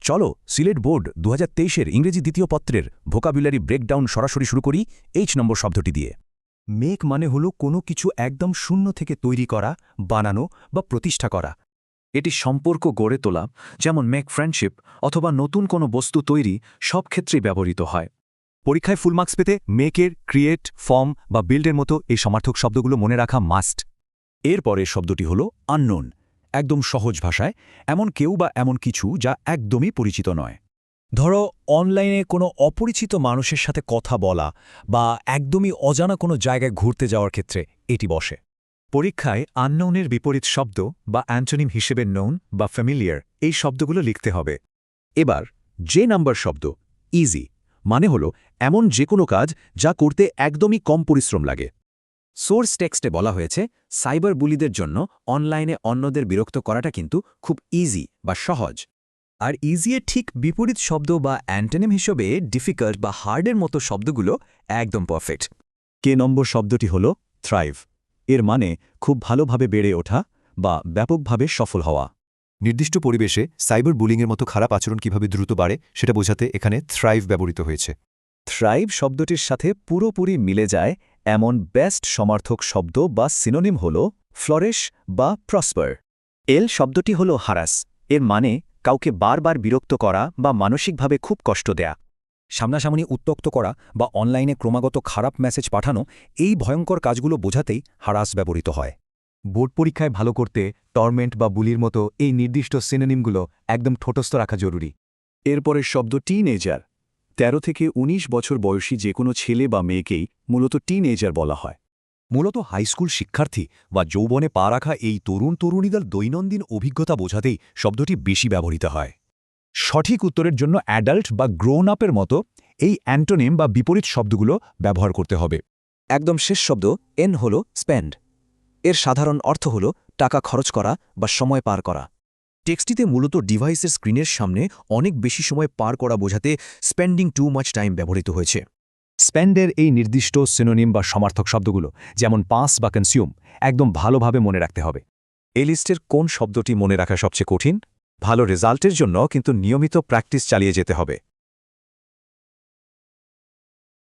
চলো সিলেট বোর্ড 2023-এর ইংরেজি দ্বিতীয় পত্রের ভোকাবুলারি ব্রেকডাউন সরাসরি শুরু করি এইচ নম্বর শব্দটি দিয়ে। মেক মানে হলো কোনো কিছু একদম শূন্য থেকে তৈরি করা, বানানো বা প্রতিষ্ঠা করা। এটি সম্পর্ক গড়ে তোলা, যেমন মেক ফ্রেন্ডশিপ অথবা নতুন কোনো বস্তু তৈরি, সব ক্ষেত্রেই ব্যবহৃত হয়। পরীক্ষায় ফুল মার্কস পেতে মেকের, ক্রিয়েট, ফর্ম বা বিল্ডের মতো এই সমার্থক শব্দগুলো মনে রাখা মাস্ট। এরপরের শব্দটি হল আননোন, একদম সহজ ভাষায় এমন কেউ বা এমন কিছু যা একদমই পরিচিত নয়। ধরো অনলাইনে কোনো অপরিচিত মানুষের সাথে কথা বলা বা একদমই অজানা কোনো জায়গায় ঘুরতে যাওয়ার ক্ষেত্রে এটি বসে। পরীক্ষায় আননোনের বিপরীত শব্দ বা অ্যান্টোনিম হিসেবে নোন বা ফ্যামিলিয়ার এই শব্দগুলো লিখতে হবে। এবার যে নাম্বার শব্দ ইজি মানে হল এমন যে কোনো কাজ যা করতে একদমই কম পরিশ্রম লাগে। সোর্স টেক্সটে বলা হয়েছে সাইবার বুলিদের জন্য অনলাইনে অন্যদের বিরক্ত করাটা কিন্তু খুব ইজি বা সহজ। আর ইজিয়ের ঠিক বিপরীত শব্দ বা অ্যান্টোনিম হিসেবে ডিফিকাল্ট বা হার্ডের মতো শব্দগুলো একদম পারফেক্ট। কে নম্বর শব্দটি হল থ্রাইভ। এর মানে খুব ভালোভাবে বেড়ে ওঠা বা ব্যাপকভাবে সফল হওয়া। নির্দিষ্ট পরিবেশে সাইবার বুলিংয়ের মতো খারাপ আচরণ কিভাবে দ্রুত বাড়ে সেটা বোঝাতে এখানে থ্রাইভ ব্যবহৃত হয়েছে। থ্রাইভ শব্দটির সাথে পুরোপুরি মিলে যায় এমন বেস্ট সমার্থক শব্দ বা সিনোনিম হল ফ্লরিশ বা প্রসপার। এল শব্দটি হল হারাস। এর মানে কাউকে বারবার বিরক্ত করা বা মানসিকভাবে খুব কষ্ট দেয়া। সামনাসামনি উত্ত্যক্ত করা বা অনলাইনে ক্রমাগত খারাপ মেসেজ পাঠানো, এই ভয়ঙ্কর কাজগুলো বোঝাতেই হারাস ব্যবহৃত হয়। বোর্ড পরীক্ষায় ভালো করতে টর্মেন্ট বা বুলির মতো এই নির্দিষ্ট সিনোনিমগুলো একদম ঠোঁটস্থ রাখা জরুরি। এরপরের শব্দ টিনএজার। 13 থেকে 19 বছর বয়সী যে কোনো ছেলে বা মেয়েকেই মূলত টিনএজার বলা হয়। মূলত হাইস্কুল শিক্ষার্থী বা যৌবনে পা রাখা এই তরুণীদের দৈনন্দিন অভিজ্ঞতা বোঝাতেই শব্দটি বেশি ব্যবহৃত হয়। সঠিক উত্তরের জন্য অ্যাডাল্ট বা গ্রোন আপের মতো এই অ্যান্টোনিম বা বিপরীত শব্দগুলো ব্যবহার করতে হবে। একদম শেষ শব্দ এন হল স্পেন্ড। এর সাধারণ অর্থ হল টাকা খরচ করা বা সময় পার করা। টেক্সটিতে মূলত ডিভাইসের স্ক্রিনের সামনে অনেক বেশি সময় পার করা বোঝাতে স্পেন্ডিং টু মাচ টাইম ব্যবহৃত হয়েছে। স্পেন্ডের এই নির্দিষ্ট সিনোনিম বা সমার্থক শব্দগুলো যেমন পাস বা কনজিউম একদম ভালোভাবে মনে রাখতে হবে। এই লিস্টের কোন শব্দটি মনে রাখা সবচেয়ে কঠিন? ভালো রেজাল্টের জন্য কিন্তু নিয়মিত প্র্যাকটিস চালিয়ে যেতে হবে।